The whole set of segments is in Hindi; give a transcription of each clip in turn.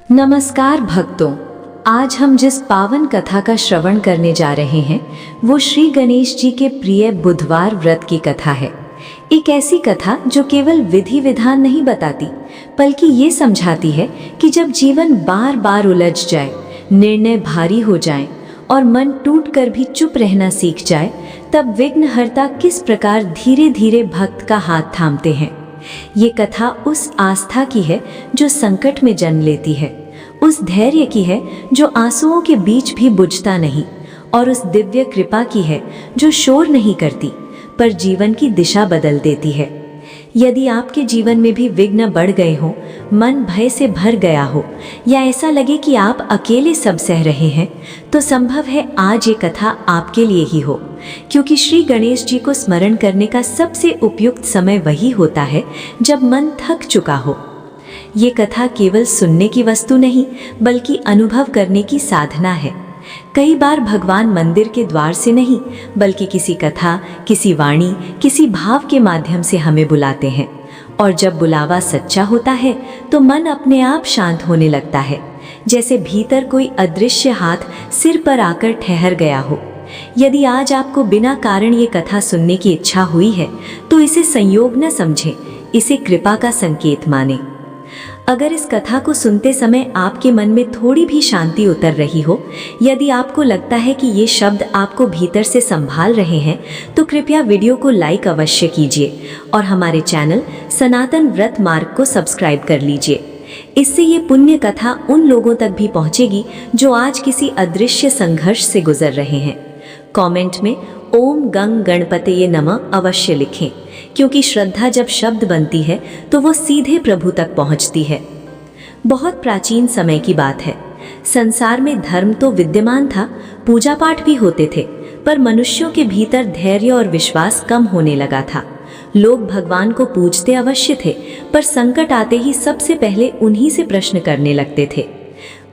नमस्कार भक्तों, आज हम जिस पावन कथा का श्रवण करने जा रहे हैं वो श्री गणेश जी के प्रिय बुधवार व्रत की कथा है। एक ऐसी कथा जो केवल विधि विधान नहीं बताती, बल्कि ये समझाती है कि जब जीवन बार बार उलझ जाए, निर्णय भारी हो जाए और मन टूट कर भी चुप रहना सीख जाए, तब विघ्नहर्ता किस प्रकार धीरे धीरे भक्त का हाथ थामते हैं। ये कथा उस आस्था की है जो संकट में जन्म लेती है, उस धैर्य की है जो आंसुओं के बीच भी बुझता नहीं, और उस दिव्य कृपा की है जो शोर नहीं करती पर जीवन की दिशा बदल देती है। यदि आपके जीवन में भी विघ्न बढ़ गए हो, मन भय से भर गया हो, या ऐसा लगे कि आप अकेले सब सह रहे हैं, तो संभव है आज ये कथा आपके लिए ही हो, क्योंकि श्री गणेश जी को स्मरण करने का सबसे उपयुक्त समय वही होता है जब मन थक चुका हो। ये कथा केवल सुनने की वस्तु नहीं, बल्कि अनुभव करने की साधना है। कई बार भगवान मंदिर के द्वार से नहीं, बल्कि किसी कथा, किसी वाणी, किसी भाव के माध्यम से हमें बुलाते हैं, और जब बुलावा सच्चा होता है तो मन अपने आप शांत होने लगता है, जैसे भीतर कोई अदृश्य हाथ सिर पर आकर ठहर गया हो। यदि आज आपको बिना कारण ये कथा सुनने की इच्छा हुई है, तो इसे संयोग न समझें, इसे कृपा का संकेत माने। अगर इस कथा को सुनते समय आपके मन में थोड़ी भी शांति उतर रही हो, यदि आपको लगता है कि ये शब्द आपको भीतर से संभाल रहे हैं, तो कृपया वीडियो को लाइक अवश्य कीजिए और हमारे चैनल सनातन व्रत मार्ग को सब्सक्राइब कर लीजिए। इससे ये पुण्य कथा उन लोगों तक भी पहुंचेगी जो आज किसी अदृश्य संघर्ष से गुजर रहे हैं। कमेंट में ओम गंग गणपतये नमः अवश्य लिखें, क्योंकि श्रद्धा जब शब्द बनती है तो वो सीधे प्रभु तक पहुंचती है। बहुत प्राचीन समय की बात है। संसार में धर्म तो विद्यमान था, पूजा पाठ भी होते थे, पर मनुष्यों के भीतर धैर्य और विश्वास कम होने लगा था। लोग भगवान को पूजते अवश्य थे, पर संकट आते ही सबसे पहले उन्हीं से प्रश्न करने लगते थे।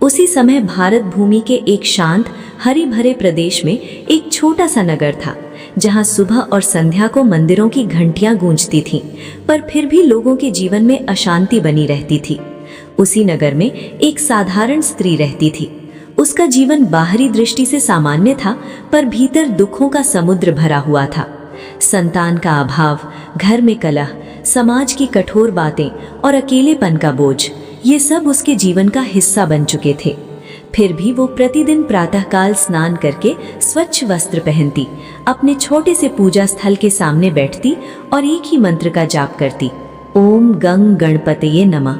उसी समय भारत भूमि के एक शांत हरे भरे प्रदेश में एक छोटा सा नगर था, जहां सुबह और संध्या को मंदिरों की घंटियां गूंजती थीं, पर फिर भी लोगों के जीवन में अशांति बनी रहती थी। उसी नगर में एक साधारण स्त्री रहती थी। उसका जीवन बाहरी दृष्टि से सामान्य था, पर भीतर दुखों का समुद्र भरा हुआ था। संतान का अभाव, घर में कलह, समाज की कठोर बातें और अकेलेपन का बोझ, ये सब उसके जीवन का हिस्सा बन चुके थे। फिर भी वो प्रतिदिन प्रातःकाल स्नान करके स्वच्छ वस्त्र पहनती, अपने छोटे से पूजा स्थल के सामने बैठती और एक ही मंत्र का जाप करती, ओम गंग गणपतये नमः।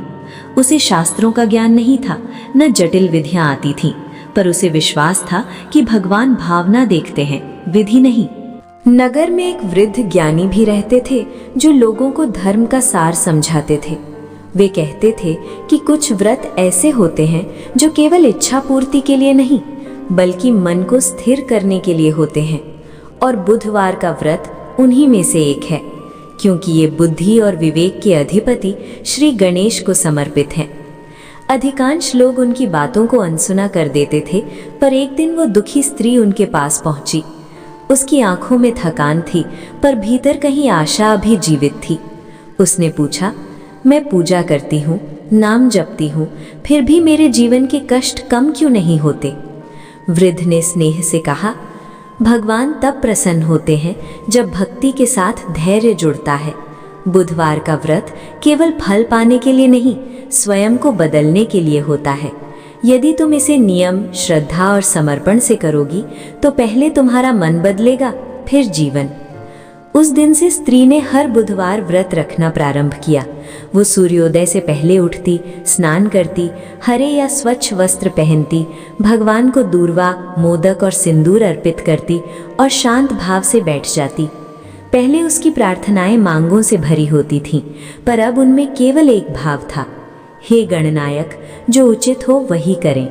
उसे शास्त्रों का ज्ञान नहीं था, न जटिल विधियां आती थीं, पर उसे विश्वास था कि भगवान भावना देखते हैं, विधि नहीं। नगर में एक वृद्ध ज्ञानी भी रहते थे जो लोगों को धर्म का सार समझाते थे। वे कहते थे कि कुछ व्रत ऐसे होते हैं जो केवल इच्छा पूर्ति के लिए नहीं, बल्कि मन को स्थिर करने के लिए होते हैं, और बुधवार का व्रत उन्हीं में से एक है, क्योंकि ये बुद्धि और विवेक के अधिपति श्री गणेश को समर्पित हैं। अधिकांश लोग उनकी बातों को अनसुना कर देते थे, पर एक दिन वो दुखी स्त्री उनके पास पहुंची। उसकी आंखों में थकान थी, पर भीतर कहीं आशा अभी जीवित थी। उसने पूछा, मैं पूजा करती हूँ, नाम जपती हूँ, फिर भी मेरे जीवन के कष्ट कम क्यों नहीं होते? वृद्ध ने स्नेह से कहा, भगवान तब प्रसन्न होते हैं जब भक्ति के साथ धैर्य जुड़ता है। बुधवार का व्रत केवल फल पाने के लिए नहीं, स्वयं को बदलने के लिए होता है। यदि तुम इसे नियम, श्रद्धा और समर्पण से करोगी, तो पहले तुम्हारा मन बदलेगा, फिर जीवन। उस दिन से स्त्री ने हर बुधवार व्रत रखना प्रारंभ किया। वो सूर्योदय से पहले उठती, स्नान करती, हरे या स्वच्छ वस्त्र पहनती, भगवान को दूर्वा, मोदक और सिंदूर अर्पित करती और शांत भाव से बैठ जाती। पहले उसकी प्रार्थनाएं मांगों से भरी होती थीं, पर अब उनमें केवल एक भाव था, हे गणनायक, जो उचित हो वही करें।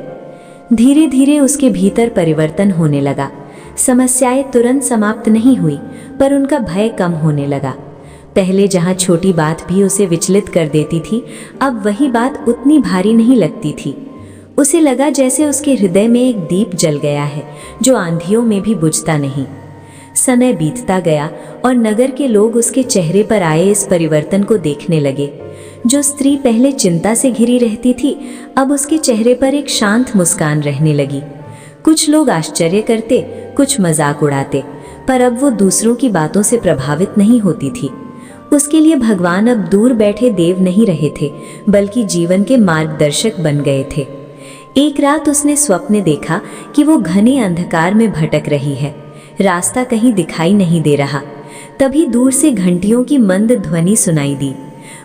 धीरे धीरे उसके भीतर परिवर्तन होने लगा। समस्याएं तुरंत समाप्त नहीं हुई, पर उनका भय कम होने लगा। पहले जहां छोटी बात भी उसे विचलित कर देती थी, अब वही बात उतनी भारी नहीं लगती थी। उसे लगा जैसे उसके हृदय में एक दीप जल गया है, जो आंधियों में भी बुझता नहीं। समय बीतता गया और नगर के लोग उसके चेहरे पर आए इस परिवर्तन को देखने लगे। जो स्त्री पहले चिंता से घिरी रहती थी, अब उसके चेहरे पर एक शांत मुस्कान रहने लगी। कुछ लोग आश्चर्य करते, कुछ मजाक उड़ाते, पर अब वो दूसरों की बातों से प्रभावित नहीं होती थी। उसके लिए भगवान अब दूर बैठे देव नहीं रहे थे, बल्कि जीवन के मार्गदर्शक बन गए थे। एक रात उसने स्वप्न देखा कि वो घने अंधकार में भटक रही है, रास्ता कहीं दिखाई नहीं दे रहा। तभी दूर से घंटियों की मंद ध्वनि सुनाई दी।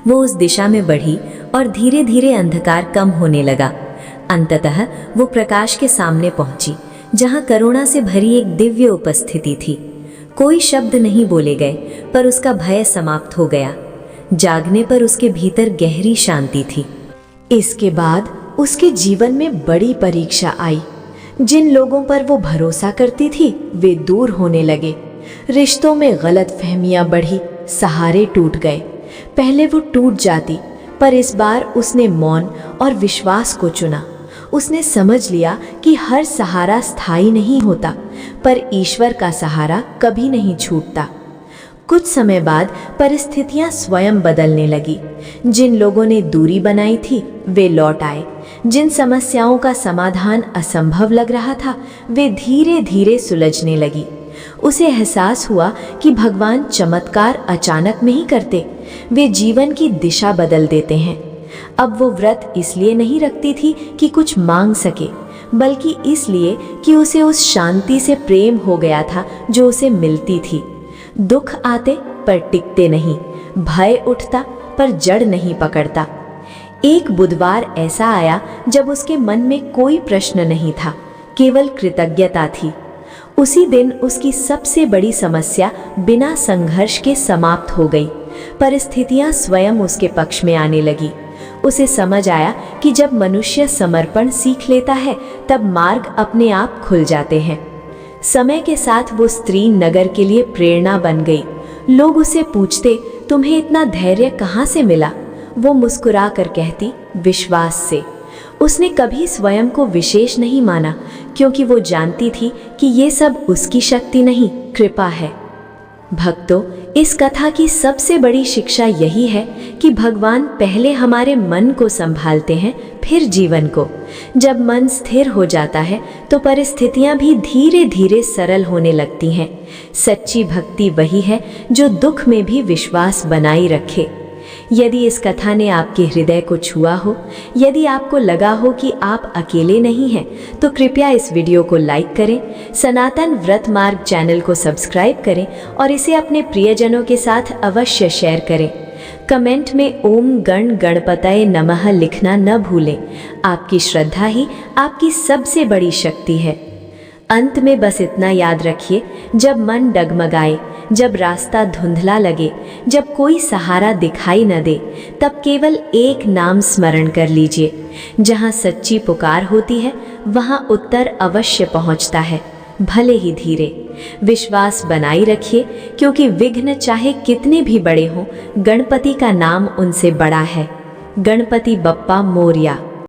वो उस दिशा में बढ़ी और धीरे धीरे अंधकार कम होने लगा। अंततः वो प्रकाश के सामने पहुंची, जहां करुणा से भरी एक दिव्य उपस्थिति थी। कोई शब्द नहीं बोले गए, पर उसका भय समाप्त हो गया। जागने पर उसके भीतर गहरी शांति थी। इसके बाद उसके जीवन में बड़ी परीक्षा आई। जिन लोगों पर वो भरोसा करती थी, वे दूर होने लगे। रिश्तों में गलतफहमियां बढ़ी, सहारे टूट गए। पहले वो टूट जाती, पर इस बार उसने मौन और विश्वास को चुना। उसने समझ लिया कि हर सहारा स्थायी नहीं होता, पर ईश्वर का सहारा कभी नहीं छूटता। कुछ समय बाद परिस्थितियां स्वयं बदलने लगी। जिन लोगों ने दूरी बनाई थी, वे लौट आए। जिन समस्याओं का समाधान असंभव लग रहा था, वे धीरे धीरे सुलझने लगी। उसे एहसास हुआ कि भगवान चमत्कार अचानक नहीं करते, वे जीवन की दिशा बदल देते हैं। अब वो व्रत इसलिए नहीं रखती थी कि कुछ मांग सके, बल्कि इसलिए कि उसे उस शांति से प्रेम हो गया था जो उसे मिलती थी। दुख आते पर टिकते नहीं, भय उठता पर जड़ नहीं पकड़ता। एक बुधवार ऐसा आया जब उसके मन में कोई प्रश्न नहीं था, केवल कृतज्ञता थी। उसी दिन उसकी सबसे बड़ी समस्या बिना संघर्ष के समाप्त हो गई। परिस्थितियां स्वयं उसके पक्ष में आने लगी। उसे समझ आया कि जब मनुष्य समर्पण सीख लेता है, तब मार्ग अपने आप खुल जाते हैं। समय के साथ वो स्त्री नगर के लिए प्रेरणा बन गई। लोग उसे पूछते, तुम्हें इतना धैर्य कहाँ से मिला? वो मुस्कुरा कर कहती, विश्वास से। उसने कभी स्वयं को विशेष नहीं माना, क्योंकि वो जानती थी कि ये सब उसकी शक्ति नहीं, कृपा है। भक्तों, इस कथा की सबसे बड़ी शिक्षा यही है कि भगवान पहले हमारे मन को संभालते हैं, फिर जीवन को। जब मन स्थिर हो जाता है तो परिस्थितियां भी धीरे धीरे सरल होने लगती हैं। सच्ची भक्ति वही है जो दुख में भी विश्वास बनाए रखे। यदि इस कथा ने आपके हृदय को छुआ हो, यदि आपको लगा हो कि आप अकेले नहीं हैं, तो कृपया इस वीडियो को लाइक करें, सनातन व्रत मार्ग चैनल को सब्सक्राइब करें और इसे अपने प्रियजनों के साथ अवश्य शेयर करें। कमेंट में ओम गण गणपतये नमः लिखना न भूलें। आपकी श्रद्धा ही आपकी सबसे बड़ी शक्ति है। अंत में बस इतना याद रखिए, जब मन डगमगाए, जब रास्ता धुंधला लगे, जब कोई सहारा दिखाई न दे, तब केवल एक नाम स्मरण कर लीजिए। जहाँ सच्ची पुकार होती है, वहाँ उत्तर अवश्य पहुँचता है, भले ही धीरे। विश्वास बनाए रखिए, क्योंकि विघ्न चाहे कितने भी बड़े हों, गणपति का नाम उनसे बड़ा है। गणपति बप्पा मोरया।